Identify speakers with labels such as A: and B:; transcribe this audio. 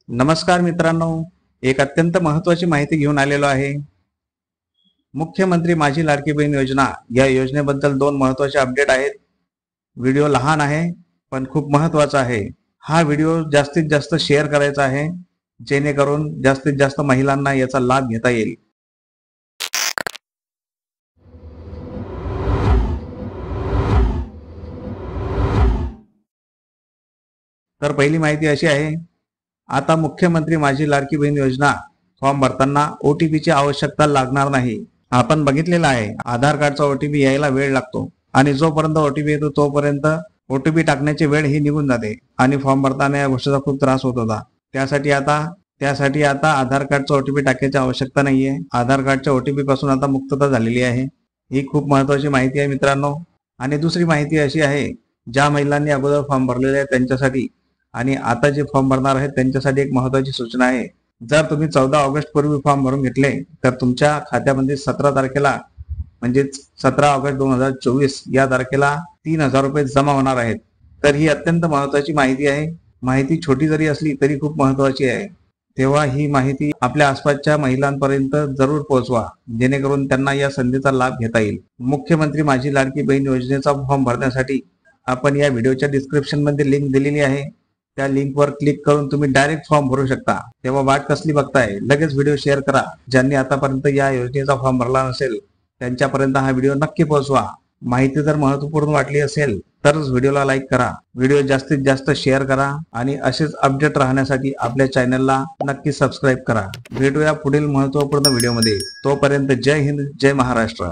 A: नमस्कार मित्रांनो, एक अत्यंत महत्त्वाची माहिती घेऊन आलेलो आहे। मुख्यमंत्री माझी लाडकी बहीण योजना या योजनेबद्दल दोन महत्त्वाचे अपडेट आहेत। व्हिडिओ लहान आहे पण खूप महत्त्वाचा आहे। हा व्हिडिओ जास्तीत जास्त शेअर करायचा आहे जेणेकरून जास्तीत जास्त महिलांना याचा लाभ घेता येईल। तर पहिली माहिती अशी आहे, आता मुख्यमंत्री माझी लाडकी बहीण योजना फॉर्म भरताना OTP ची आवश्यकता लागणार नाही। आपण बघितलेला आहे, आधार कार्डचा OTP यायला वेळ लागतो आणि जोपर्यंत OTP येतो तोपर्यंत OTP टाकण्याची वेळ ही निघून जाते आणि फॉर्म भरताना या गोष्टीचा खूप त्रास होत होता। त्यासाठी आता आधार कार्डचा OTP टाकायची आवश्यकता नाहीये। आधार कार्डच्या OTP पासून आता मुक्तता झालेली आहे। ही खूप महत्त्वाची माहिती आहे मित्रांनो। आणि दुसरी माहिती अशी आहे, ज्या महिलांनी अगोदर फॉर्म भरलेले आहेत त्यांच्यासाठी आणि आता जे फॉर्म भरणार आहेत त्यांच्यासाठी एक महत्त्वाची सूचना आहे। जर तुम्ही 14 ऑगस्ट पूर्वी फॉर्म भरून घेतले तर तुमच्या खात्यामध्ये 17 तारखेला म्हणजेच 17 ऑगस्ट 2024 या तारखेला 3000 रुपये जमा होणार आहेत। तर ही अत्यंत महत्त्वाची माहिती आहे। माहिती छोटी जरी असली तरी खूप महत्त्वाची आहे। तेव्हा ही माहिती आपल्या आसपासच्या महिलांपर्यंत जरूर पोहोचवा जेणेकरून त्यांना या संधीचा लाभ घेता येईल। मुख्यमंत्री माझी लाडकी बहीण योजनेचा फॉर्म भरण्यासाठी आपण या व्हिडिओच्या डिस्क्रिप्शन मध्ये लिंक दिलेली आहे। त्या लिंकवर क्लिक करून तुम्ही डायरेक्ट फॉर्म भरू शकता। तेव्हा वाट कसली बघताय, लगेच व्हिडिओ शेअर करा। ज्यांनी आतापर्यंत या योजनेचा फॉर्म भरला नसेल त्यांच्यापर्यंत हा व्हिडिओ नक्की पोहोचवा। माहिती जर महत्त्वपूर्ण वाटली असेल तरच व्हिडिओला लाईक करा, व्हिडिओ जास्तीत जास्त शेअर करा आणि असेच अपडेट राहण्यासाठी आपल्या चॅनलला नक्की सबस्क्राईब करा। भेटूया पुढील महत्त्वपूर्ण व्हिडिओमध्ये। तोपर्यंत जय हिंद, जय महाराष्ट्र।